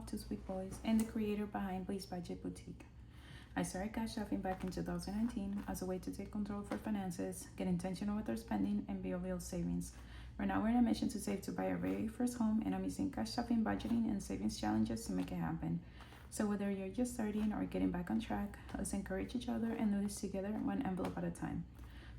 two sweet boys and the creator behind Bliss Budget Boutique. I started cash shopping back in 2019 as a way to take control of our finances, get intentional with our spending, and build real savings. Right now, we're on a mission to save to buy our very first home, and I'm using cash shopping, budgeting, and savings challenges to make it happen. So whether you're just starting or getting back on track, let's encourage each other and do this together, one envelope at a time.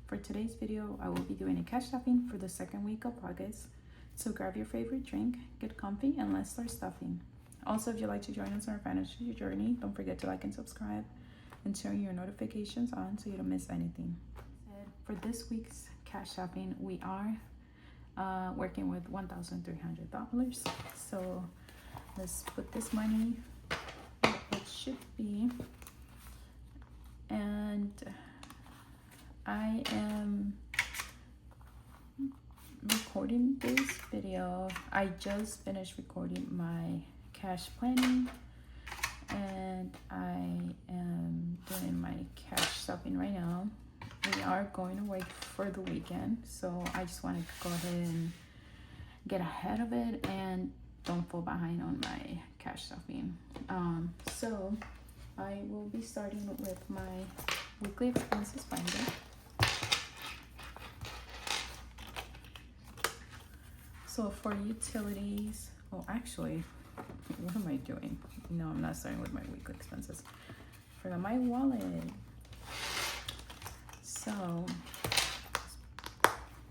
For today's video, I will be doing a cash shopping for the second week of August. So grab your favorite drink, get comfy, and let's start stuffing. Also, if you'd like to join us on our financial journey, don't forget to like and subscribe and turn your notifications on so you don't miss anything. For this week's cash shopping, we are working with $1,300. So let's put this money where it should be. And I am recording this video. I just finished recording my cash planning, and I am doing my cash shopping right now. We are going away for the weekend, so I just want to go ahead and get ahead of it and don't fall behind on my cash shopping. So I will be starting with my weekly expenses binder. So for utilities, actually, what am I doing? No, I'm not starting with my weekly expenses. For my wallet, so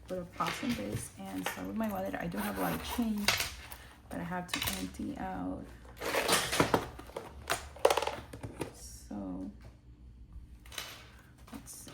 put a pause on this and start with my wallet. I do have a lot of change that I have to empty out. So let's see.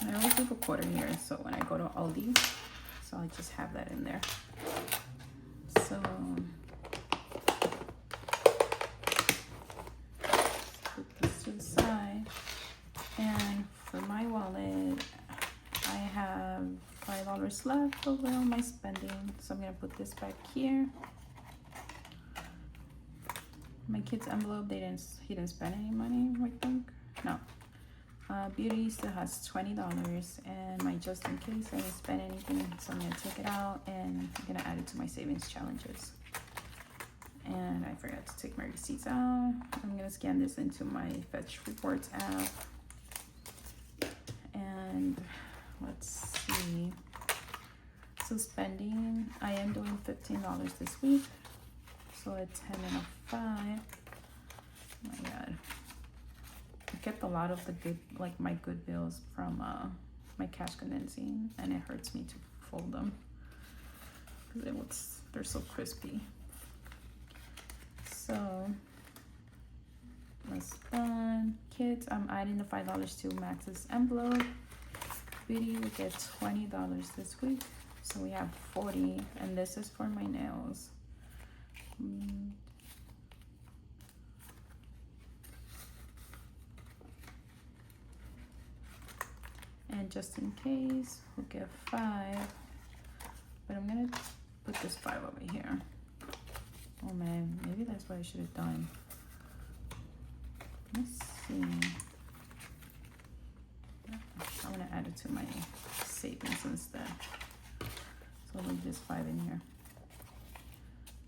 I always leave a quarter here, so when I go to Aldi, so I just have that in there. So put this to the side. And for my wallet, I have $5 left over on my spending, so I'm gonna put this back here. My kid's envelope, he didn't spend any money, I think. No. Beauty still has $20, and my just in case I didn't spend anything, so I'm gonna take it out and I'm gonna add it to my savings challenges. And I forgot to take my receipts out. I'm gonna scan this into my Fetch Reports app. And let's see. So spending, I am doing $15 this week. So a 10 and a 5. Oh my God. I kept a lot of the good, like my good bills from my cash condensing, and it hurts me to fold them because they're so crispy. So that's done. Kids, I'm adding the $5 to Max's envelope. Beauty, we get $20 this week, so we have 40, and this is for my nails. And just in case, we'll get 5, but I'm gonna put this 5 over here. Oh man, maybe that's what I should have done. Let's see. I'm gonna add it to my savings instead. So I'll leave this 5 in here.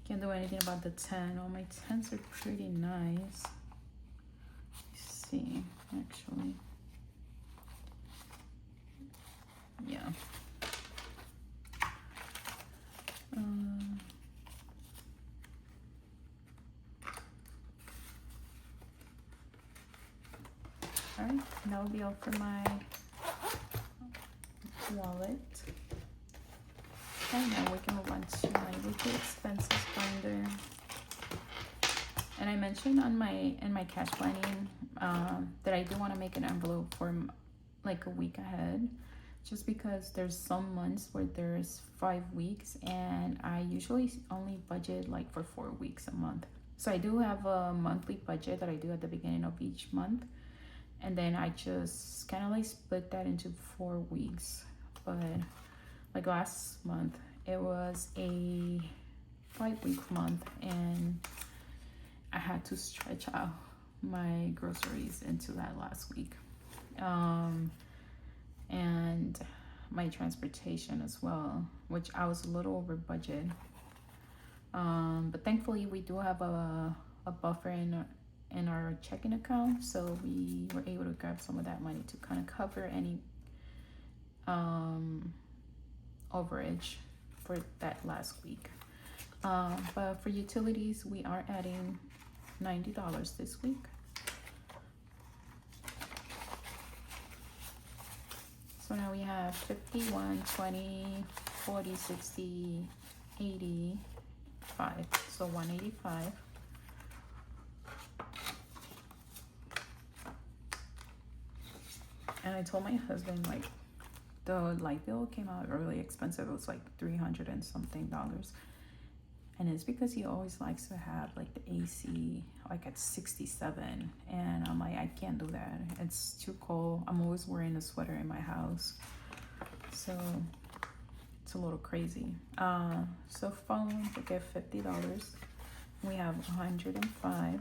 Can't do anything about the 10. Oh, my 10s are pretty nice. Let's see, actually. Yeah. All right, that will be all for my wallet. Okay, now we can move on to my weekly expenses binder. And I mentioned in my cash planning that I do want to make an envelope for like a week ahead, just because there's some months where there's 5 weeks, and I usually only budget like for 4 weeks a month. So I do have a monthly budget that I do at the beginning of each month, and then I just kind of like split that into 4 weeks. But like last month, it was a 5-week month, and I had to stretch out my groceries into that last week, and my transportation as well, which I was a little over budget. But thankfully we do have a buffer in our checking account, so we were able to grab some of that money to kind of cover any overage for that last week. But for utilities, we are adding $90 this week. So now we have 51, 20, 40, 60, 85. So 185. And I told my husband, like, the light bill came out really expensive. It was like $300 and something. And it's because he always likes to have like the AC like at 67. And I'm like, I can't do that. It's too cold. I'm always wearing a sweater in my house. So it's a little crazy. So phone, we get $50. We have 105.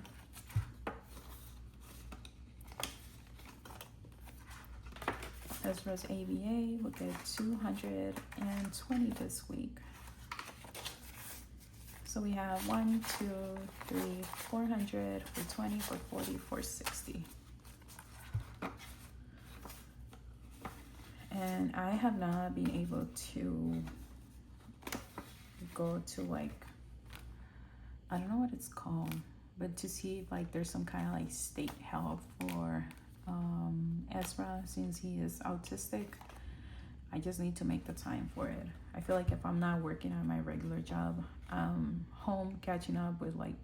As far as ABA, we'll get 220 this week. So we have 1, 2, 3, 400, 420, 440, 460. And I have not been able to go to like, I don't know what it's called, but to see if like there's some kind of like state help for Ezra, since he is autistic. I just need to make the time for it. I feel like if I'm not working on my regular job, home catching up with like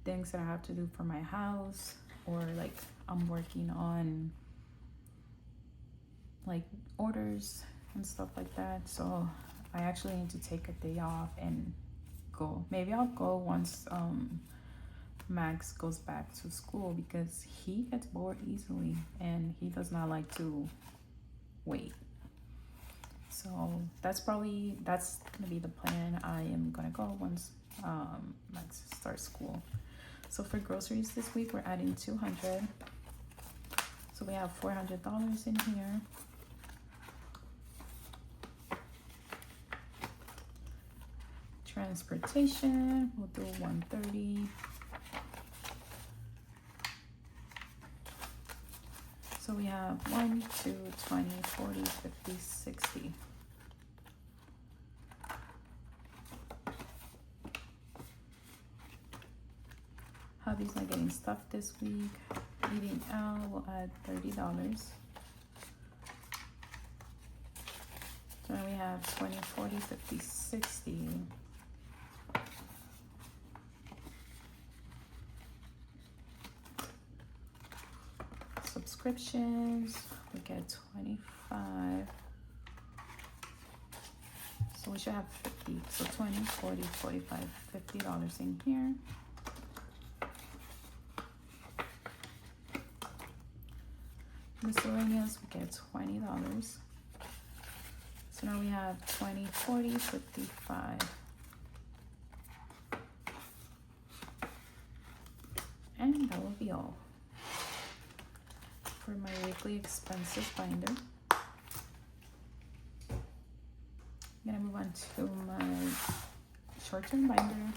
things that I have to do for my house, or like I'm working on like orders and stuff like that. So I actually need to take a day off and go. Maybe I'll go once Max goes back to school, because he gets bored easily and he does not like to wait. So that's gonna be the plan. I am gonna go once Max starts school. So for groceries this week, we're adding 200. So we have $400 in here. Transportation, we'll do 130. So we have 1, 2, 20, 40, 50, 60. Hubby's not getting stuff this week. Eating out, we'll add $30. So now we have 20, 40, 50, 60. Subscriptions, we get 25. So we should have 50. So 20, 40, 45, $50 in here. Miscellaneous, we get $20. So now we have 20, 40, 55. And that will be all for my weekly expenses binder. I'm gonna move on to my short-term binder.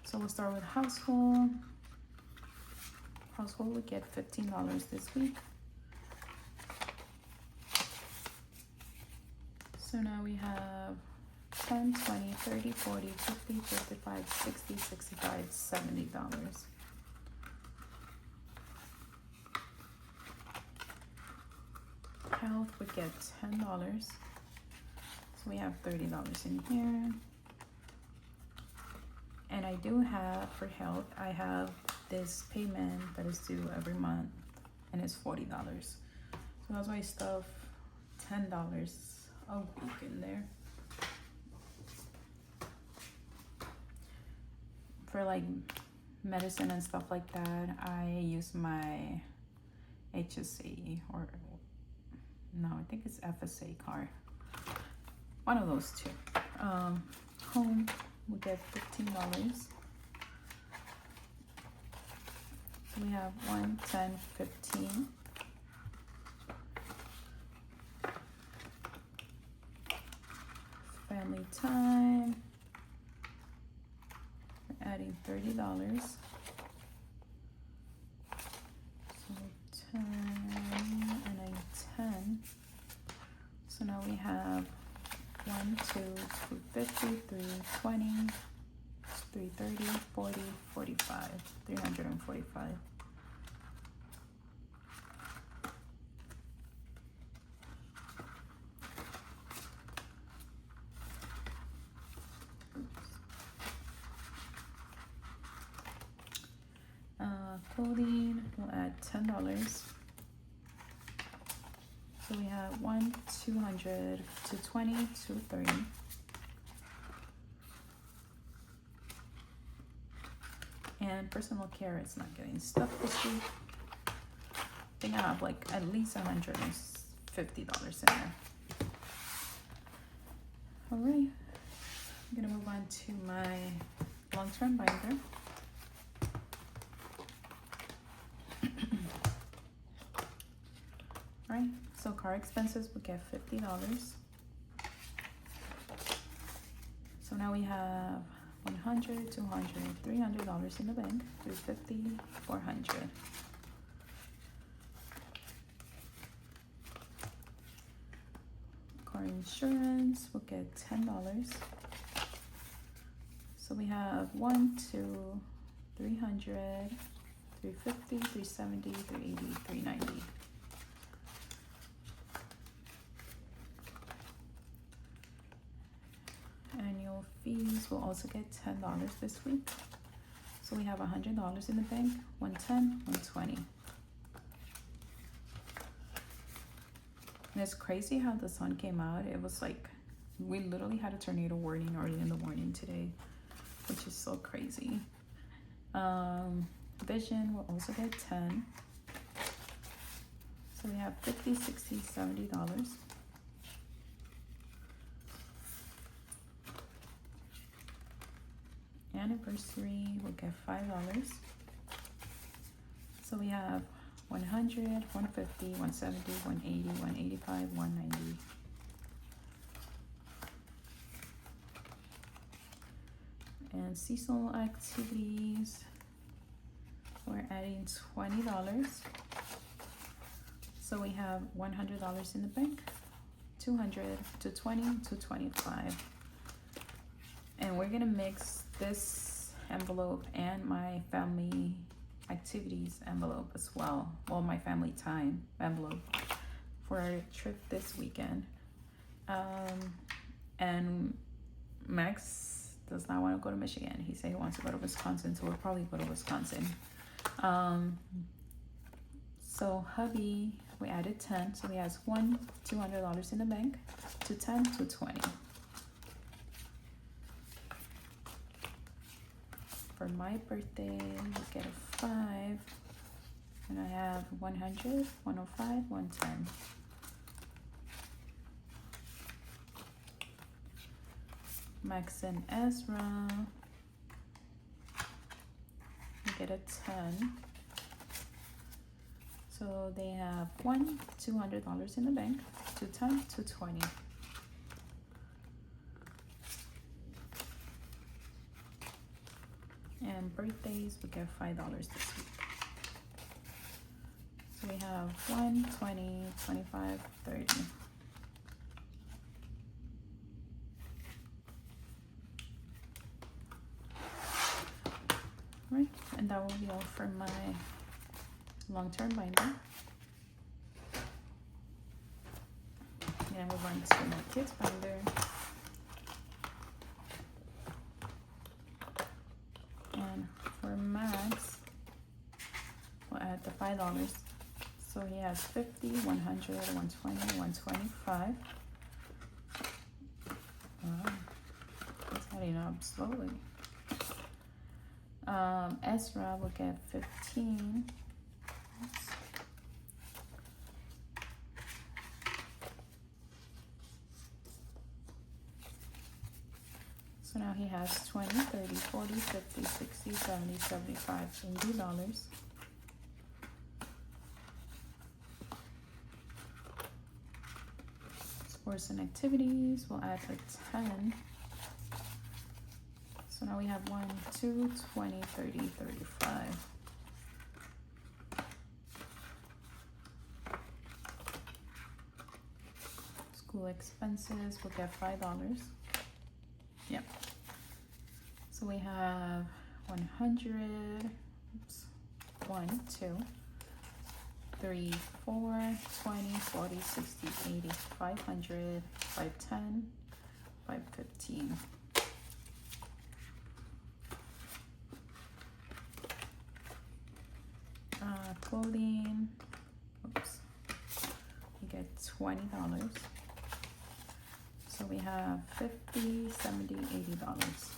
So we'll start with household. Household will get $15 this week. So now we have 10, 20, 30, 40, 50, 55, 60, 65, $70. Health would get $10. So we have $30 in here. And I do have, for health, I have this payment that is due every month, and it's $40. So that's why I stuff $10 a week in there. for like medicine and stuff like that, I use my HSA, or no, I think it's FSA card. One of those two. Home, we get $15. So we have 1, 10, 15. Family time, we're adding $30. So 10 and 10. So now we have 1, 2, 250, 320, 330, 40, 45, 345. Clothing, we'll add $10. So we have 1, 200, 220, 230. And personal care is not getting stuff this week. I think I have like at least $150 in there. All right, I'm gonna move on to my long-term binder. Right, so car expenses will get $50. So now we have $100, $200, $300 in the bank. $350, $400. Car insurance will get $10. So we have 1, 2, 300, 350, 370, 380, 390. Annual fees will also get $10 this week. So we have $100 in the bank, 110, 120. And it's crazy how the sun came out. It was like, we literally had a tornado warning early in the morning today, which is so crazy. Vision will also get 10. So we have $50, $60, $70. Anniversary will get $5. So we have 100, 150, 170, 180, 185, 190. And seasonal activities, we're adding $20. So we have $100 in the bank, 200, 220, 225. And we're gonna mix this envelope and my family activities envelope as well. Well, my family time envelope for our trip this weekend. And Max does not want to go to Michigan. He said he wants to go to Wisconsin, so we'll probably go to Wisconsin. So hubby, we added 10, so he has $200 in the bank, 210, 220. For my birthday, we get a 5, and I have 100, 105, 110. Max and Ezra, we get a 10. So they have $200 in the bank, 210, 220. And birthdays, we get $5 this week. So we have 1, 20, 25, 30. Right, and that will be all for my long-term binder. And move on to my kids binder. And for Max, we'll add the $5. So he has 50, 100, 120, 125. Wow, it's adding up slowly. Ezra will get 15. Oops. So now he has 20, 30, 40, 50, 60, 70, 75, $80. Sports and activities, we'll add a 10. So now we have 1, 2, 20, 30, 35. School expenses, we'll get $5. Yep. So we have 100, oops, 1, 2, 3, 4, 20, 40, 60, 80, 500, 510, 515. Clothing, oops, we get $20. So we have 50, 70, $80.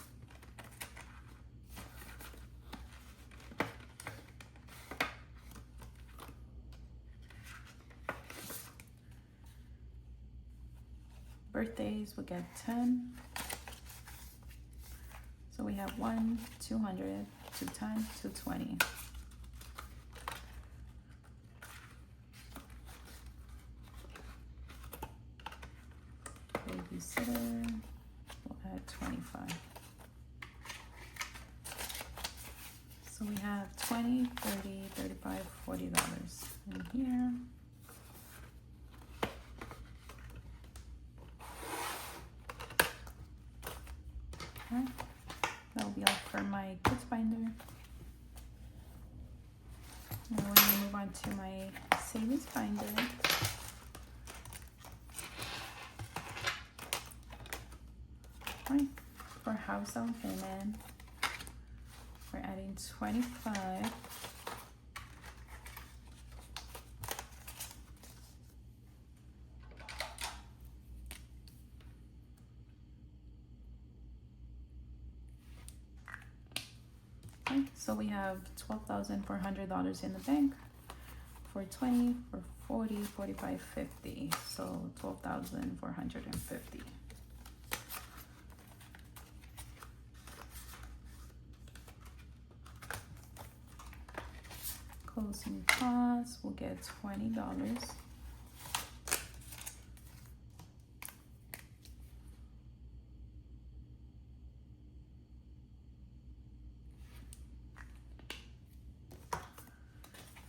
Birthdays, we get 10. So we have 1, 200, 210, 220. Babysitter, we'll add 25. So we have 20, 30, 35, $40 in here. Okay, that'll be all for my kids binder. Now we're gonna move on to my savings binder. For house down payment, we're adding 25. Okay, so we have $12,400 in the bank. For 20, for 40, 45, 50. So 12,450. Closing costs, we'll get $20.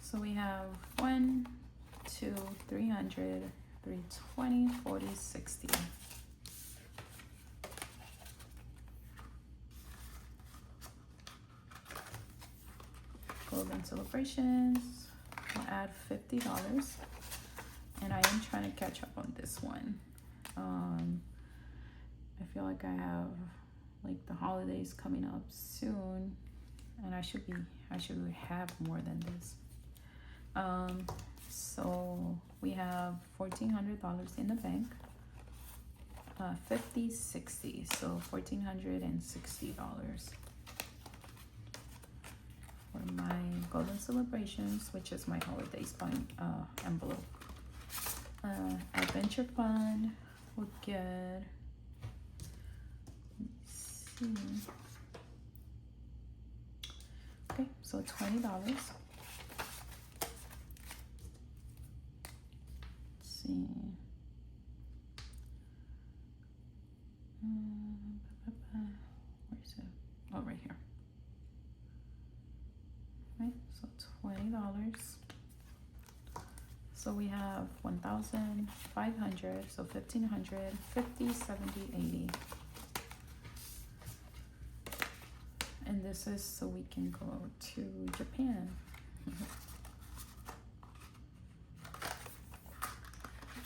So we have 1, 2, 300, 320, 40, 60. Golden celebrations, we'll add $50. And I am trying to catch up on this one. I feel like I have like the holidays coming up soon, and I should have more than this. So we have $1,400 in the bank. 50, 60, so $1,460 for my golden celebrations, which is my holidays envelope. Adventure fund will get, let's see, okay, so $20. See. Where is it? Oh, right here. Right, so $20. So we have 1,500, so 1,500, 50, 70, 80. And this is so we can go to Japan.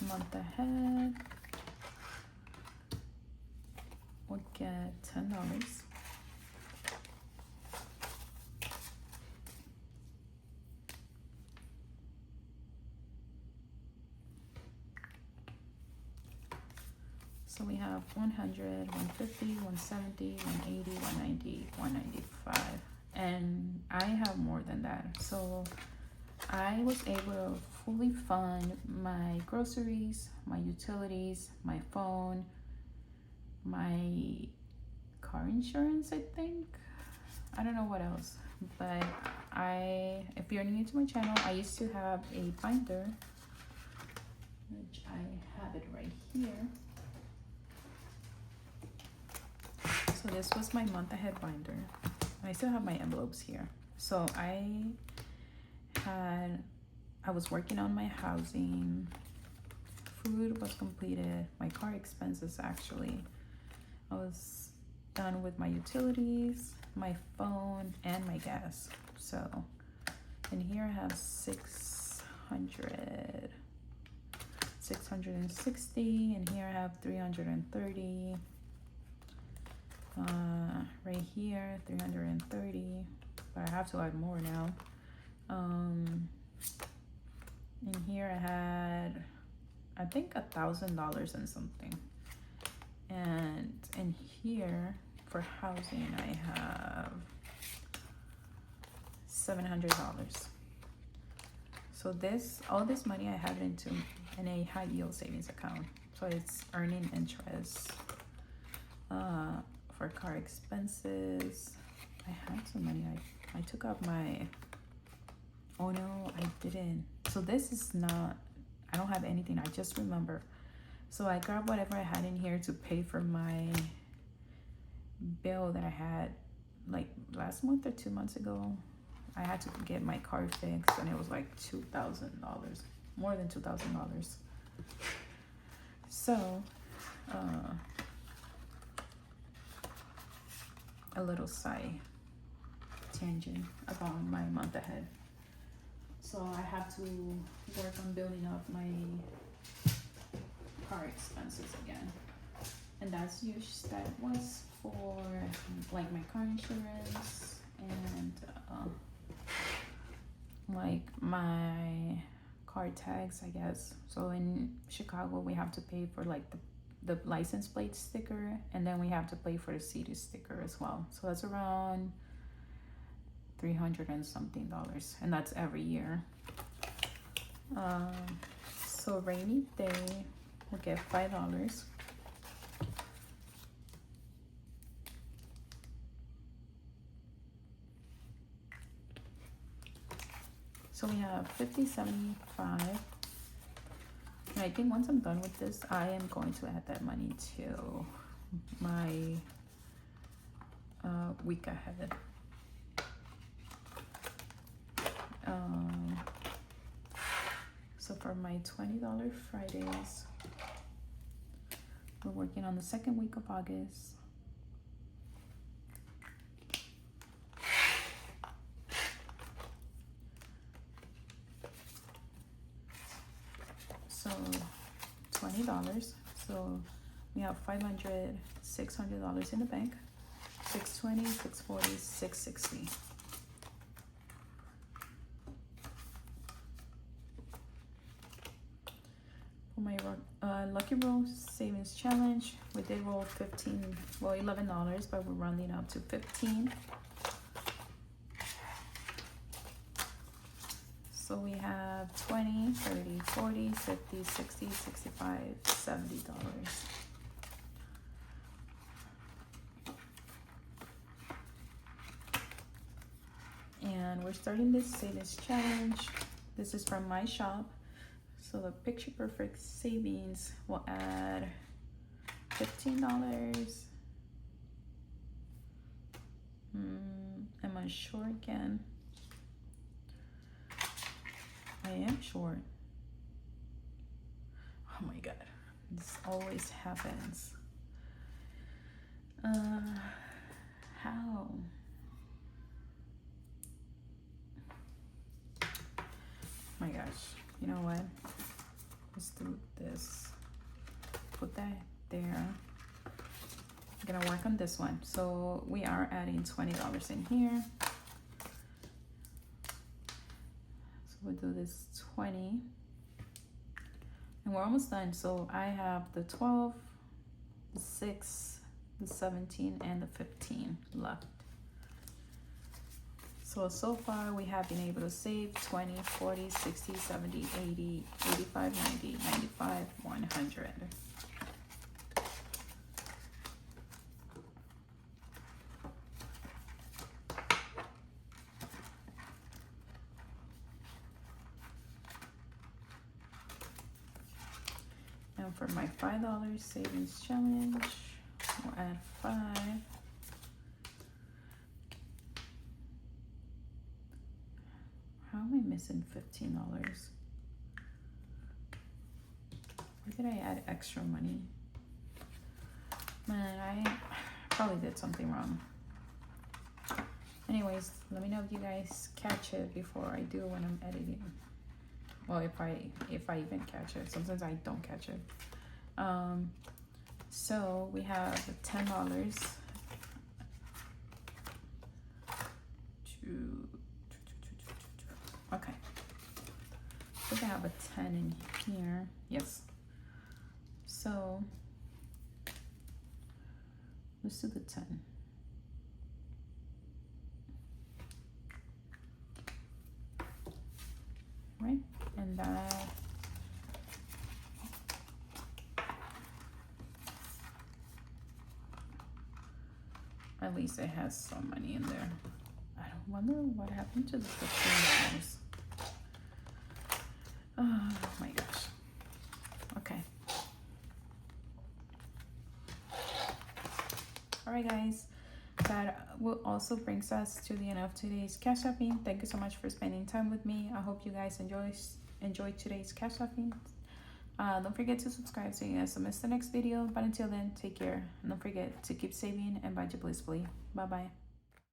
Month ahead, we'll get $10. So we have 100, 150, 170, 180, 190, 195. and I have more than that. So I was able to fully fund my groceries, my utilities, my phone, my car insurance, I think. I don't know what else, but if you're new to my channel, I used to have a binder, which I have it right here. So this was my month ahead binder. I still have my envelopes here. So I was working on my housing, food was completed, my car expenses actually. I was done with my utilities, my phone, and my gas. So, and here I have 660, and here I have 330. Right here, 330, but I have to add more now. In here I had, I think, $1,000 and something. And in here for housing, I have $700. So all this money I have in a high yield savings account. So it's earning interest. For car expenses, I had some money. I took out my, oh no, I didn't. So this is not, I don't have anything. I just remember. So I grabbed whatever I had in here to pay for my bill that I had like last month or 2 months ago. I had to get my car fixed and it was like $2,000, more than $2,000. So, a little side tangent about my month ahead. So I have to work on building up my car expenses again, and that was for like my car insurance and like my car tags, I guess. So in Chicago we have to pay for like the license plate sticker, and then we have to pay for the city sticker as well. So that's around $300 and something, and that's every year. So rainy day we'll get $5. So we have 50, 75. And I think once I'm done with this, I am going to add that money to my week ahead. So for my $20 Fridays, we're working on the second week of August. So $20. So we have $500, $600 in the bank. 620, 640, 660. For my Lucky Roll Savings Challenge, we did roll $11, but we're rounding up to 15. So we have 20, 30, 40, 50, 60, 65, $70. And we're starting this savings challenge. This is from my shop. So the Picture Perfect savings will add $15. Am I sure again? I am short. Oh my god, this always happens. How? My gosh, you know what? Let's do this. Put that there. I'm gonna work on this one. So we are adding $20 in here. We'll do this 20 and we're almost done. So I have the 12, the 6, the 17, and the 15 left. So far we have been able to save 20, 40, 60, 70, 80, 85, 90, 95, 100. And for my $5 savings challenge, we'll add 5. How am I missing $15? Where did I add extra money? Man, I probably did something wrong. Anyways, let me know if you guys catch it before I do when I'm editing. Well, if I even catch it. Sometimes I don't catch it. So we have $10 to, okay. I think I have a 10 in here. Yes. So let's do the 10. Right? And that at least it has some money in there. I don't wonder what happened to the $15. Oh my gosh. Okay. Alright guys, that will also brings us to the end of today's cash shopping. Thank you so much for spending time with me. I hope you guys enjoyed today's cash shopping. Don't forget to subscribe so you guys don't miss the next video. But until then, take care. And don't forget to keep saving and budget blissfully. Bye bye.